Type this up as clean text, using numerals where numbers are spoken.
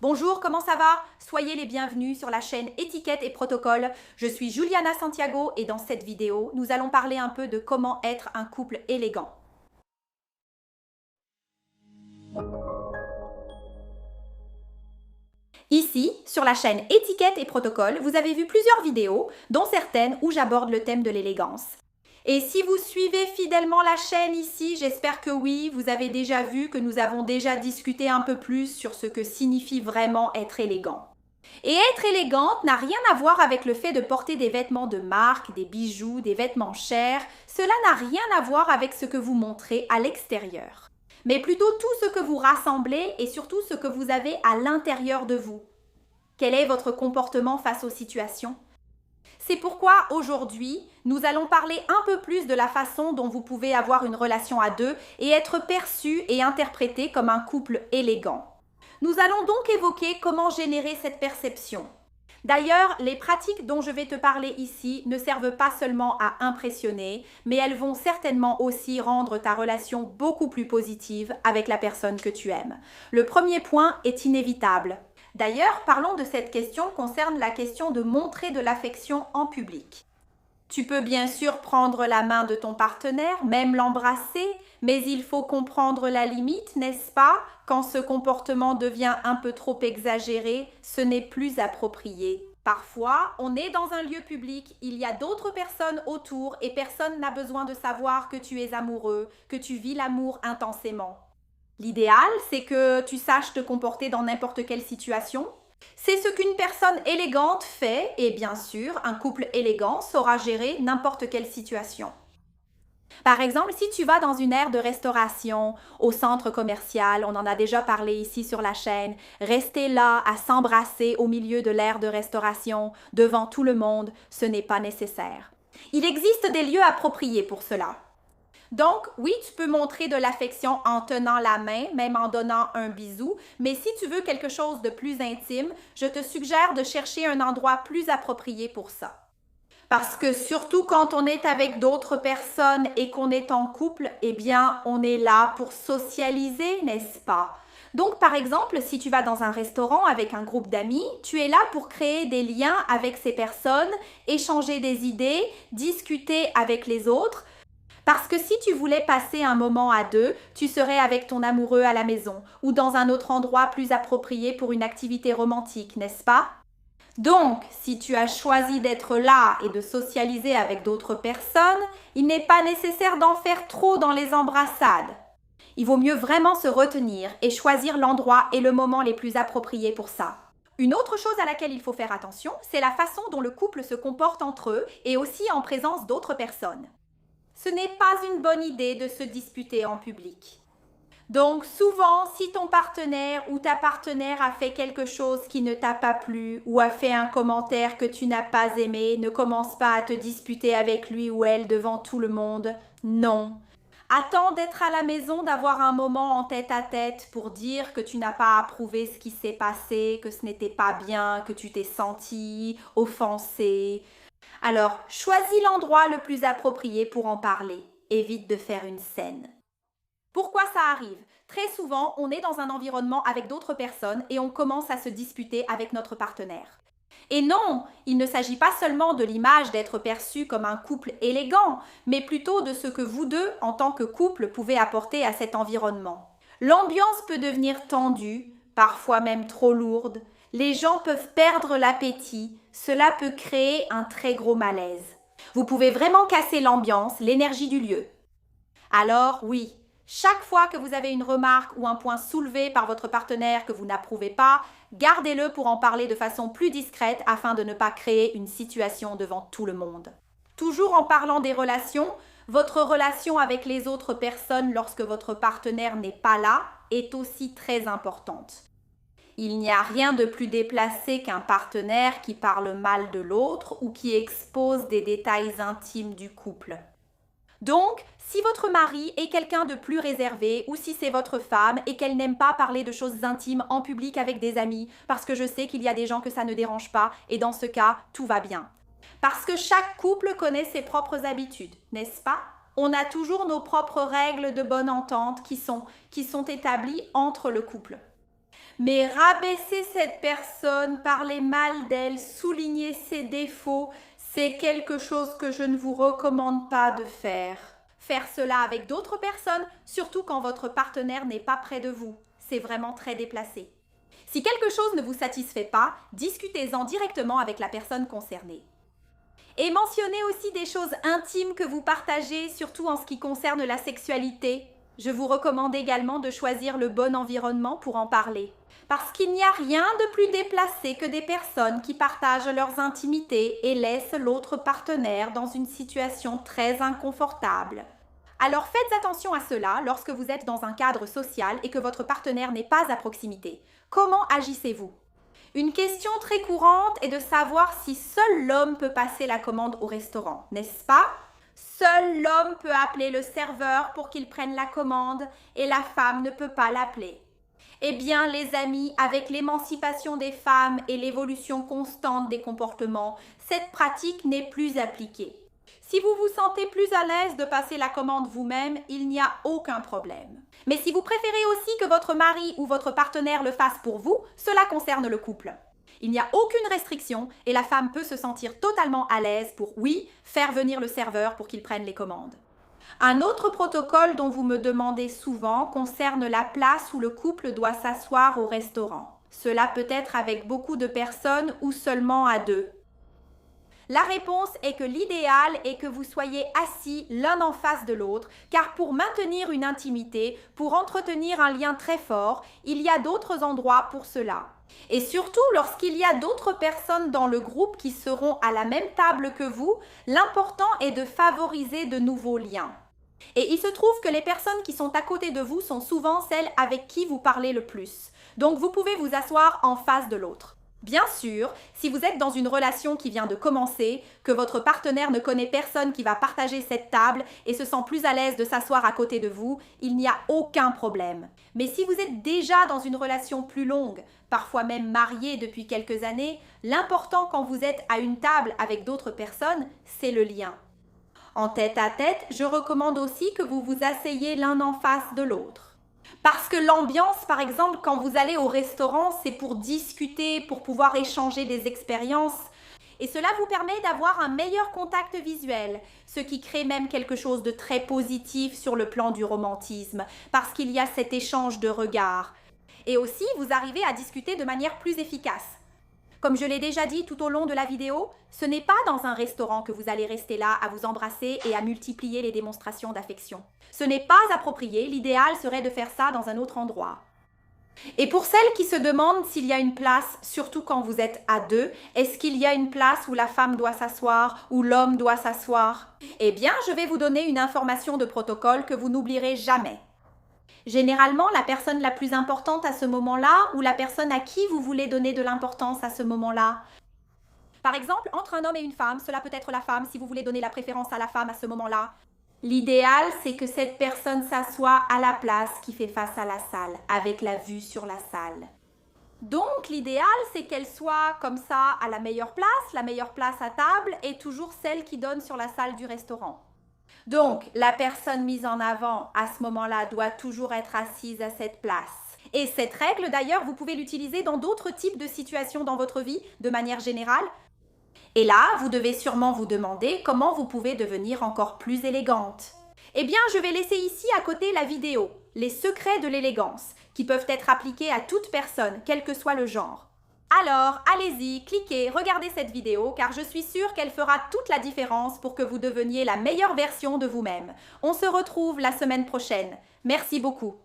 Bonjour, comment ça va? Soyez les bienvenus sur la chaîne Étiquette et Protocole. Je suis Juliana Santiago et dans cette vidéo, nous allons parler un peu de comment être un couple élégant. Ici, sur la chaîne Étiquette et Protocole, vous avez vu plusieurs vidéos, dont certaines où j'aborde le thème de l'élégance. Et si vous suivez fidèlement la chaîne ici, j'espère que oui, vous avez déjà vu que nous avons déjà discuté un peu plus sur ce que signifie vraiment être élégant. Et être élégante n'a rien à voir avec le fait de porter des vêtements de marque, des bijoux, des vêtements chers. Cela n'a rien à voir avec ce que vous montrez à l'extérieur, mais plutôt tout ce que vous rassemblez et surtout ce que vous avez à l'intérieur de vous. Quel est votre comportement face aux situations? C'est pourquoi aujourd'hui, nous allons parler un peu plus de la façon dont vous pouvez avoir une relation à deux et être perçu et interprété comme un couple élégant. Nous allons donc évoquer comment générer cette perception. D'ailleurs, les pratiques dont je vais te parler ici ne servent pas seulement à impressionner, mais elles vont certainement aussi rendre ta relation beaucoup plus positive avec la personne que tu aimes. Le premier point est inévitable. D'ailleurs, parlons de cette question concerne la question de montrer de l'affection en public. Tu peux bien sûr prendre la main de ton partenaire, même l'embrasser, mais il faut comprendre la limite, n'est-ce pas? Quand ce comportement devient un peu trop exagéré, ce n'est plus approprié. Parfois, on est dans un lieu public, il y a d'autres personnes autour et personne n'a besoin de savoir que tu es amoureux, que tu vis l'amour intensément. L'idéal, c'est que tu saches te comporter dans n'importe quelle situation. C'est ce qu'une personne élégante fait et bien sûr, un couple élégant saura gérer n'importe quelle situation. Par exemple, si tu vas dans une aire de restauration, au centre commercial, on en a déjà parlé ici sur la chaîne, rester là à s'embrasser au milieu de l'aire de restauration, devant tout le monde, ce n'est pas nécessaire. Il existe des lieux appropriés pour cela. Donc, oui, tu peux montrer de l'affection en tenant la main, même en donnant un bisou, mais si tu veux quelque chose de plus intime, je te suggère de chercher un endroit plus approprié pour ça. Parce que surtout quand on est avec d'autres personnes et qu'on est en couple, eh bien, on est là pour socialiser, n'est-ce pas? Donc, par exemple, si tu vas dans un restaurant avec un groupe d'amis, tu es là pour créer des liens avec ces personnes, échanger des idées, discuter avec les autres. Parce que si tu voulais passer un moment à deux, tu serais avec ton amoureux à la maison ou dans un autre endroit plus approprié pour une activité romantique, n'est-ce pas? Donc, si tu as choisi d'être là et de socialiser avec d'autres personnes, il n'est pas nécessaire d'en faire trop dans les embrassades. Il vaut mieux vraiment se retenir et choisir l'endroit et le moment les plus appropriés pour ça. Une autre chose à laquelle il faut faire attention, c'est la façon dont le couple se comporte entre eux et aussi en présence d'autres personnes. Ce n'est pas une bonne idée de se disputer en public. Donc souvent, si ton partenaire ou ta partenaire a fait quelque chose qui ne t'a pas plu ou a fait un commentaire que tu n'as pas aimé, ne commence pas à te disputer avec lui ou elle devant tout le monde. Non. Attends d'être à la maison, d'avoir un moment en tête-à-tête pour dire que tu n'as pas approuvé ce qui s'est passé, que ce n'était pas bien, que tu t'es senti offensé. Alors, choisis l'endroit le plus approprié pour en parler. Évite de faire une scène. Pourquoi ça arrive? Très souvent, on est dans un environnement avec d'autres personnes et on commence à se disputer avec notre partenaire. Et non, il ne s'agit pas seulement de l'image d'être perçu comme un couple élégant, mais plutôt de ce que vous deux, en tant que couple, pouvez apporter à cet environnement. L'ambiance peut devenir tendue, parfois même trop lourde. Les gens peuvent perdre l'appétit. Cela peut créer un très gros malaise. Vous pouvez vraiment casser l'ambiance, l'énergie du lieu. Alors oui, chaque fois que vous avez une remarque ou un point soulevé par votre partenaire que vous n'approuvez pas, gardez-le pour en parler de façon plus discrète afin de ne pas créer une situation devant tout le monde. Toujours en parlant des relations, votre relation avec les autres personnes lorsque votre partenaire n'est pas là est aussi très importante. Il n'y a rien de plus déplacé qu'un partenaire qui parle mal de l'autre ou qui expose des détails intimes du couple. Donc, si votre mari est quelqu'un de plus réservé ou si c'est votre femme et qu'elle n'aime pas parler de choses intimes en public avec des amis, parce que je sais qu'il y a des gens que ça ne dérange pas et dans ce cas, tout va bien. Parce que chaque couple connaît ses propres habitudes, n'est-ce pas? On a toujours nos propres règles de bonne entente qui sont établies entre le couple. Mais rabaisser cette personne, parler mal d'elle, souligner ses défauts, c'est quelque chose que je ne vous recommande pas de faire. Faire cela avec d'autres personnes, surtout quand votre partenaire n'est pas près de vous, c'est vraiment très déplacé. Si quelque chose ne vous satisfait pas, discutez-en directement avec la personne concernée. Et mentionnez aussi des choses intimes que vous partagez, surtout en ce qui concerne la sexualité. Je vous recommande également de choisir le bon environnement pour en parler. Parce qu'il n'y a rien de plus déplacé que des personnes qui partagent leurs intimités et laissent l'autre partenaire dans une situation très inconfortable. Alors faites attention à cela lorsque vous êtes dans un cadre social et que votre partenaire n'est pas à proximité. Comment agissez-vous ? Une question très courante est de savoir si seul l'homme peut passer la commande au restaurant, n'est-ce pas ? Seul l'homme peut appeler le serveur pour qu'il prenne la commande et la femme ne peut pas l'appeler. Eh bien, les amis, avec l'émancipation des femmes et l'évolution constante des comportements, cette pratique n'est plus appliquée. Si vous vous sentez plus à l'aise de passer la commande vous-même, il n'y a aucun problème. Mais si vous préférez aussi que votre mari ou votre partenaire le fasse pour vous, cela concerne le couple. Il n'y a aucune restriction et la femme peut se sentir totalement à l'aise pour, oui, faire venir le serveur pour qu'il prenne les commandes. Un autre protocole dont vous me demandez souvent concerne la place où le couple doit s'asseoir au restaurant. Cela peut être avec beaucoup de personnes ou seulement à deux. La réponse est que l'idéal est que vous soyez assis l'un en face de l'autre, car pour maintenir une intimité, pour entretenir un lien très fort, il y a d'autres endroits pour cela. Et surtout, lorsqu'il y a d'autres personnes dans le groupe qui seront à la même table que vous, l'important est de favoriser de nouveaux liens. Et il se trouve que les personnes qui sont à côté de vous sont souvent celles avec qui vous parlez le plus. Donc vous pouvez vous asseoir en face de l'autre. Bien sûr, si vous êtes dans une relation qui vient de commencer, que votre partenaire ne connaît personne qui va partager cette table et se sent plus à l'aise de s'asseoir à côté de vous, il n'y a aucun problème. Mais si vous êtes déjà dans une relation plus longue, parfois même marié depuis quelques années, l'important quand vous êtes à une table avec d'autres personnes, c'est le lien. En tête-à-tête, je recommande aussi que vous vous asseyez l'un en face de l'autre. Parce que l'ambiance, par exemple, quand vous allez au restaurant, c'est pour discuter, pour pouvoir échanger des expériences. Et cela vous permet d'avoir un meilleur contact visuel, ce qui crée même quelque chose de très positif sur le plan du romantisme, parce qu'il y a cet échange de regards. Et aussi, vous arrivez à discuter de manière plus efficace. Comme je l'ai déjà dit tout au long de la vidéo, ce n'est pas dans un restaurant que vous allez rester là à vous embrasser et à multiplier les démonstrations d'affection. Ce n'est pas approprié, l'idéal serait de faire ça dans un autre endroit. Et pour celles qui se demandent s'il y a une place, surtout quand vous êtes à deux, est-ce qu'il y a une place où la femme doit s'asseoir, où l'homme doit s'asseoir ? Eh bien, je vais vous donner une information de protocole que vous n'oublierez jamais. Généralement, la personne la plus importante à ce moment-là ou la personne à qui vous voulez donner de l'importance à ce moment-là. Par exemple, entre un homme et une femme, cela peut être la femme si vous voulez donner la préférence à la femme à ce moment-là. L'idéal, c'est que cette personne s'assoie à la place qui fait face à la salle, avec la vue sur la salle. Donc, l'idéal, c'est qu'elle soit comme ça à la meilleure place à table et toujours celle qui donne sur la salle du restaurant. Donc, la personne mise en avant à ce moment-là doit toujours être assise à cette place. Et cette règle, d'ailleurs, vous pouvez l'utiliser dans d'autres types de situations dans votre vie, de manière générale. Et là, vous devez sûrement vous demander comment vous pouvez devenir encore plus élégante. Eh bien, je vais laisser ici à côté la vidéo, les secrets de l'élégance, qui peuvent être appliqués à toute personne, quel que soit le genre. Alors, allez-y, cliquez, regardez cette vidéo car je suis sûre qu'elle fera toute la différence pour que vous deveniez la meilleure version de vous-même. On se retrouve la semaine prochaine. Merci beaucoup.